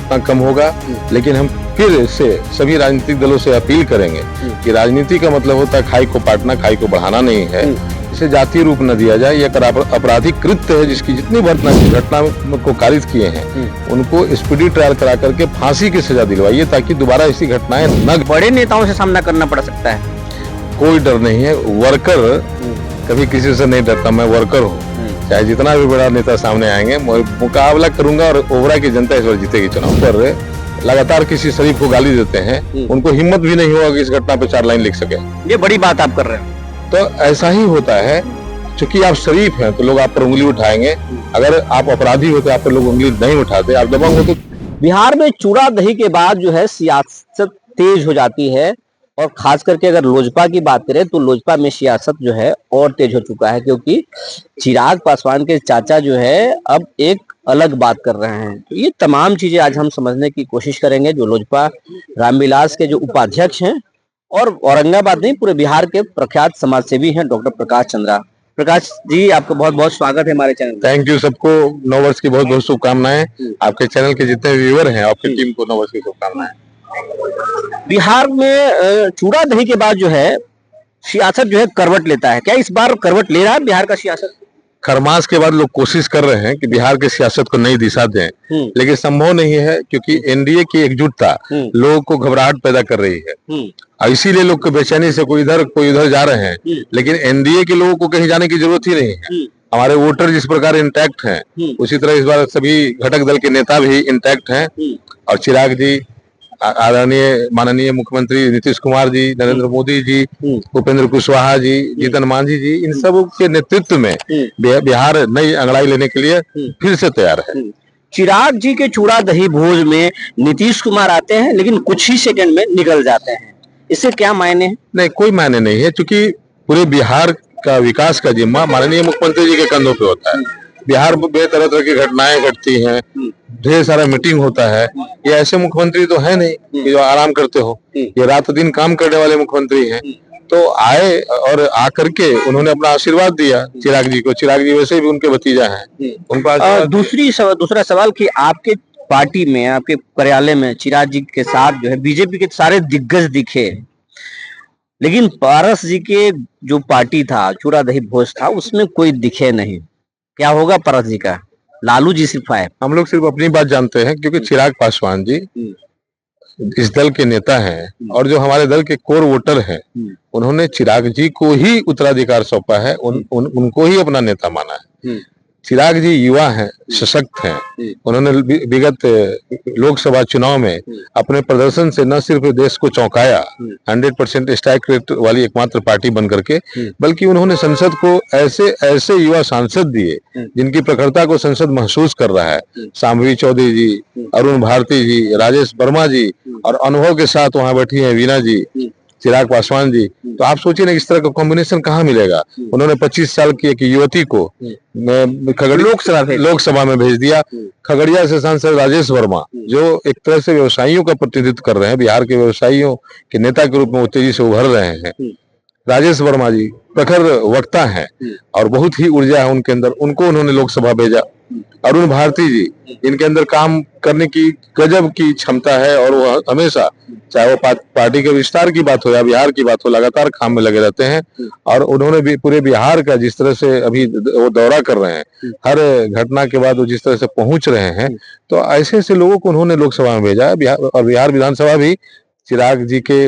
उतना कम होगा। लेकिन हम फिर से सभी राजनीतिक दलों से अपील करेंगे कि राजनीति का मतलब होता है खाई को पाटना, खाई को बढ़ाना नहीं है। इसे जातीय रूप न दिया जाए। यह आपराधिक कृत्य है जिसकी जितनी घटना को कारित किए हैं उनको स्पीडी ट्रायल करा करके फांसी की सजा दिलवाइए ताकि दोबारा ऐसी घटनाएं न। बड़े नेताओं से सामना करना पड़ सकता है, कोई डर नहीं है। वर्कर कभी किसी से नहीं डरता। मैं वर्कर हूँ, चाहे जितना भी बड़ा नेता सामने आएंगे मुकाबला करूंगा और ओबरा की जनता इस बार जीतेगी चुनाव। पर लगातार किसी शरीफ को गाली देते हैं, उनको हिम्मत भी नहीं होगा कि इस घटना पे 4 लाइन लिख सके। ये बड़ी बात आप कर रहे हैं। तो ऐसा ही होता है, क्योंकि आप शरीफ हैं तो लोग आप पर उंगली उठाएंगे। अगर आप अपराधी होते आप पर लोग उंगली नहीं उठाते। आप दबंग होते। बिहार में चूड़ा दही के बाद जो है सियासत तेज हो जाती है, और खास करके अगर लोजपा की बात करें तो लोजपा में सियासत जो है और तेज हो चुका है, क्योंकि चिराग पासवान के चाचा जो है अब एक अलग बात कर रहे हैं। तो ये तमाम चीजें आज हम समझने की कोशिश करेंगे। जो लोजपा रामविलास के जो उपाध्यक्ष हैं और औरंगाबाद नहीं पूरे बिहार के प्रख्यात समाजसेवी हैं डॉक्टर प्रकाश चंद्रा। प्रकाश जी, आपका बहुत बहुत स्वागत है हमारे चैनल। Thank you. सबको नववर्ष की बहुत बहुत शुभकामनाएं। आपके चैनल के जितने व्यूअर हैं आपकी टीम को नववर्ष की शुभकामनाएं। बिहार में चूड़ा दही के बाद जो है सियासत जो है करवट लेता है। क्या इस बार करवट ले रहा है बिहार का सियासत? खरमास के बाद लोग कोशिश कर रहे हैं कि बिहार की सियासत को नई दिशा दें, लेकिन संभव नहीं है क्योंकि एनडीए की एकजुटता लोगों को घबराहट पैदा कर रही है। और इसीलिए लोग को बेचैनी से कोई उधर जा रहे हैं। लेकिन एनडीए के लोगों को कहीं जाने की जरूरत ही नहीं है। हमारे वोटर जिस प्रकार इंटैक्ट हैं, उसी तरह इस बार सभी घटक दल के नेता भी इंटैक्ट हैं। और चिराग जी, आदरणीय माननीय मुख्यमंत्री नीतीश कुमार जी, नरेंद्र मोदी जी, उपेंद्र कुशवाहा जी, जीतन मांझी जी, इन सब के नेतृत्व में बिहार नई अंगड़ाई लेने के लिए फिर से तैयार है। चिराग जी के चूड़ा दही भोज में नीतीश कुमार आते हैं लेकिन कुछ ही सेकंड में निकल जाते हैं। इससे क्या मायने हैं? नहीं, कोई मायने नहीं है, क्योंकि पूरे बिहार का विकास का जिम्मा माननीय मुख्यमंत्री जी के कंधों पे होता है। बिहार में तरह तरह की घटनाएं घटती हैं, ढेर सारा मीटिंग होता है। ये ऐसे मुख्यमंत्री तो है नहीं कि जो आराम करते हो। ये रात दिन काम करने वाले मुख्यमंत्री हैं। तो आए और आकर के उन्होंने अपना आशीर्वाद दिया चिराग जी को। चिराग जी वैसे भी उनके भतीजा हैं, उनका दूसरा सवाल कि आपके पार्टी में, आपके कार्यालय में चिराग जी के साथ जो है बीजेपी के सारे दिग्गज दिखे, लेकिन पारस जी के जो पार्टी था, चूड़ा दही भोज था, उसमें कोई दिखे नहीं। क्या होगा पारस जी का? लालू जी सिर्फ आए। हम लोग सिर्फ अपनी बात जानते हैं, क्योंकि चिराग पासवान जी इस दल के नेता हैं और जो हमारे दल के कोर वोटर हैं उन्होंने चिराग जी को ही उत्तराधिकार सौंपा है। उनको ही अपना नेता माना है। चिराग जी युवा हैं, सशक्त हैं। उन्होंने विगत लोकसभा चुनाव में अपने प्रदर्शन से न सिर्फ देश को चौंकाया, 100% स्ट्राइक रेट वाली एकमात्र पार्टी बन करके, बल्कि उन्होंने संसद को ऐसे युवा सांसद दिए जिनकी प्रखरता को संसद महसूस कर रहा है। शांभवी चौधरी जी, अरुण भारती जी, राजेश वर्मा जी, और अनुभव के साथ वहां बैठी है वीना जी, चिराग पासवान जी। तो आप सोचिए ना इस तरह का कॉम्बिनेशन कहाँ मिलेगा। उन्होंने 25 साल की एक युवती को लोकसभा में भेज दिया। खगड़िया से सांसद राजेश वर्मा, जो एक तरह से व्यवसायियों का प्रतिनिधित्व कर रहे हैं, बिहार के व्यवसायियों के नेता के रूप में वो तेजी से उभर रहे हैं। राजेश वर्मा जी प्रखर वक्ता हैं और बहुत ही ऊर्जा है उनके अंदर, उनको उन्होंने लोकसभा भेजा। अरुण भारती जी, इनके अंदर काम करने की गजब की क्षमता है और वो हमेशा, चाहे वो पार्टी के विस्तार की बात हो या बिहार की बात हो, लगातार काम में लगे रहते हैं। और उन्होंने भी पूरे बिहार का जिस तरह से अभी वो दौरा कर रहे हैं, हर घटना के बाद वो जिस तरह से पहुंच रहे हैं, तो ऐसे लोगों को उन्होंने लोकसभा में भेजा है। और बिहार विधानसभा भी चिराग जी के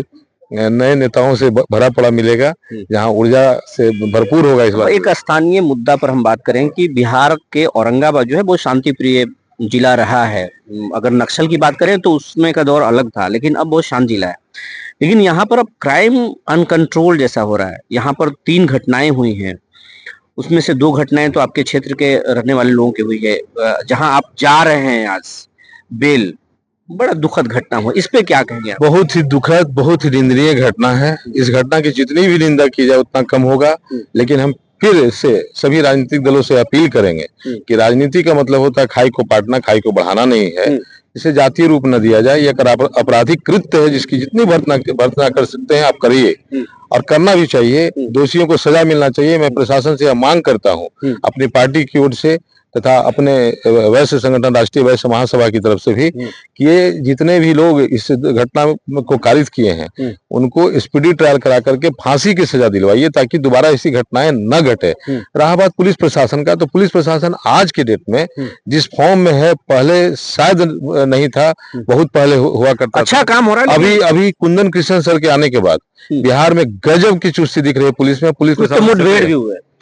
नए नेताओं से भरा पड़ा मिलेगा, जहां ऊर्जा से भरपूर होगा इस बार। एक स्थानीय मुद्दा पर हम बात करें कि बिहार के औरंगाबाद जो है वो शांति प्रिय जिला रहा है। अगर नक्सल की बात करें तो उसमें का दौर अलग था, लेकिन अब बहुत शांत जिला है। लेकिन यहाँ पर अब क्राइम अनकंट्रोल जैसा हो रहा है। यहाँ पर 3 घटनाएं हुई हैं, उसमें से 2 घटनाएं तो आपके क्षेत्र के रहने वाले लोगों की हुई है। जहां आप जा रहे हैं आज बेल, बड़ा दुखद घटना हुआ, इस पे क्या कहेंगे आप? बहुत ही दुखद, बहुत ही निंदनीय घटना है। इस घटना की जितनी भी निंदा की जाए उतना कम होगा। लेकिन हम फिर से सभी राजनीतिक दलों से अपील करेंगे कि राजनीति का मतलब होता है खाई को पाटना, खाई को बढ़ाना नहीं है। इसे जातीय रूप न दिया जाए। यह आपराधिक कृत्य है जिसकी जितनी भर्त्सना कर सकते हैं आप करिए, और करना भी चाहिए। दोषियों को सजा मिलना चाहिए। मैं प्रशासन से यह मांग करता हूँ अपनी पार्टी की ओर से तथा अपने वैश्य संगठन राष्ट्रीय वैश्य महासभा की तरफ से भी कि ये जितने भी लोग इस घटना को कारित किए हैं उनको स्पीडी ट्रायल करा करके फांसी की सजा दिलवाइए ताकि दोबारा ऐसी घटनाएं न घटे। रहा बात पुलिस प्रशासन का, तो पुलिस प्रशासन आज के डेट में जिस फॉर्म में है, पहले शायद नहीं था, बहुत पहले हुआ करता अच्छा था। काम हो रहा है। अभी कुंदन कृष्ण सर के आने के बाद बिहार में गजब की चुस्ती दिख रही है पुलिस में। पुलिस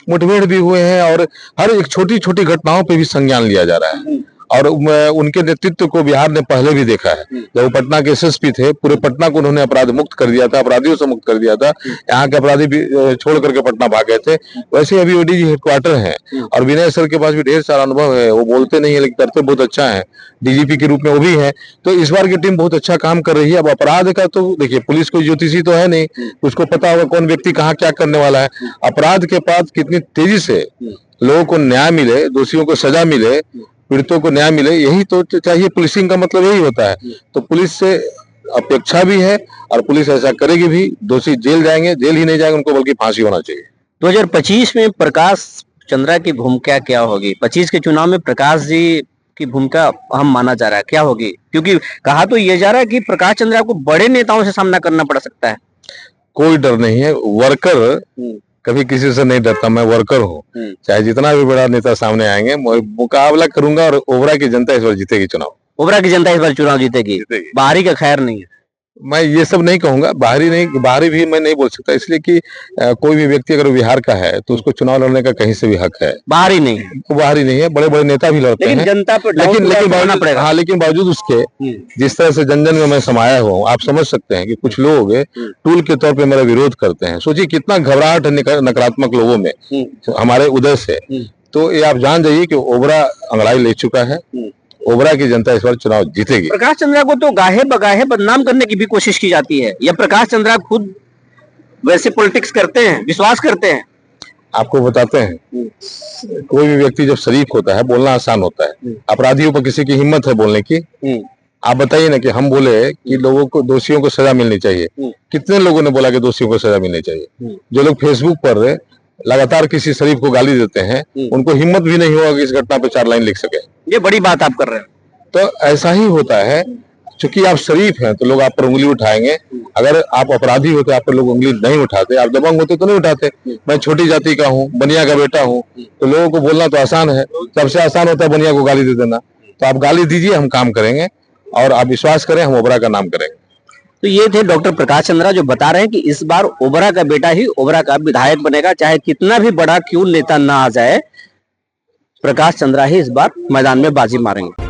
मुठभेड़ भी हुए हैं और हर एक छोटी छोटी घटनाओं पे भी संज्ञान लिया जा रहा है। और उनके नेतृत्व को बिहार ने पहले भी देखा है। जब वो पटना के एसएसपी थे, पूरे पटना को उन्होंने अपराध मुक्त कर दिया था, अपराधियों से मुक्त कर दिया था। यहाँ के अपराधी भी छोड़ करके पटना भाग गए थे। वैसे ही अभी ओडीजी हेडक्वार्टर है और विनय सर के पास भी ढेर सारा अनुभव है। वो बोलते नहीं है लेकिन करते बहुत अच्छा है, डीजीपी के रूप में वो भी है। तो इस बार की टीम बहुत अच्छा काम कर रही है। अब अपराध का तो देखिए, पुलिस कोई ज्योतिषी तो है नहीं, उसको पता होगा कौन व्यक्ति कहाँ क्या करने वाला है। अपराध के पास कितनी तेजी से लोगों को न्याय मिले, दोषियों को सजा मिले, पीड़ितों को न्याय मिले, यही तो चाहिए। पुलिसिंग का मतलब यही होता है। तो पुलिस से अपेक्षा भी है और पुलिस ऐसा करेगी भी। दोषी जेल जाएंगे, जेल ही नहीं जाएंगे उनको, बल्कि फांसी होना चाहिए। 2025 में प्रकाश चंद्रा की भूमिका क्या होगी? 25 के चुनाव में प्रकाश जी की भूमिका अहम माना जा रहा है, क्या होगी? क्योंकि कहा तो ये जा रहा है कि प्रकाश चंद्रा को बड़े नेताओं से सामना करना पड़ सकता है। कोई डर नहीं है। वर्कर कभी किसी से नहीं डरता। मैं वर्कर हूँ, चाहे जितना भी बड़ा नेता सामने आएंगे, मुकाबला करूंगा और ओबरा की जनता इस बार जीतेगी चुनाव। ओबरा की जनता इस बार चुनाव जीतेगी। बाहरी का खैर नहीं है। मैं ये सब नहीं कहूंगा, बाहरी भी मैं नहीं बोल सकता, इसलिए कि कोई भी व्यक्ति अगर बिहार का है तो उसको चुनाव लड़ने का कहीं से भी हक है। बाहरी नहीं है, बड़े बड़े नेता भी लड़ते हैं, जनता पर लेकिन बावजूद उसके जिस तरह से जन जन में मैं समाया हुआ हूँ, आप समझ सकते हैं कि कुछ लोग टूल के तौर पे मेरा विरोध करते हैं। सोचिए कितना घबराहट है नकारात्मक लोगों में हमारे उदय से। तो ये आप जान जाइए कि ओबरा अंगड़ाई ले चुका है। ओबरा की जनता इस बार चुनाव जीतेगी। प्रकाश चंद्रा को तो गाहे बगाहे बदनाम करने की भी कोशिश की जाती है। या प्रकाश चंद्रा खुद वैसे पॉलिटिक्स करते हैं, विश्वास करते हैं? आपको बताते हैं, कोई भी व्यक्ति जब शरीफ होता है, बोलना आसान होता है। अपराधियों पर किसी की हिम्मत है बोलने की? आप बताइए ना कि हम बोले कि लोगों को, दोषियों को सजा मिलनी चाहिए। कितने लोगों ने बोला कि दोषियों को सजा मिलनी चाहिए? जो लोग फेसबुक पर लगातार किसी शरीफ को गाली देते हैं, उनको हिम्मत भी नहीं होगा कि इस घटना पे 4 लाइन लिख सके। ये बड़ी बात आप कर रहे हैं। तो ऐसा ही होता है, चूंकि आप शरीफ हैं तो लोग आप पर उंगली उठाएंगे। अगर आप अपराधी होते, आप पर लोग उंगली नहीं उठाते। आप दबंग होते तो नहीं उठाते। मैं छोटी जाति का हूँ, बनिया का बेटा हूँ, तो लोगों को बोलना तो आसान है। सबसे आसान होता है बनिया को गाली दे देना। तो आप गाली दीजिए, हम काम करेंगे और आप विश्वास करें, हम ओबरा का नाम करेंगे। तो ये थे डॉक्टर प्रकाश चंद्रा जो बता रहे हैं कि इस बार ओबरा का बेटा ही ओबरा का विधायक बनेगा, चाहे कितना भी बड़ा क्यों नेता ना आ जाए, प्रकाश चंद्रा ही इस बार मैदान में बाजी मारेंगे।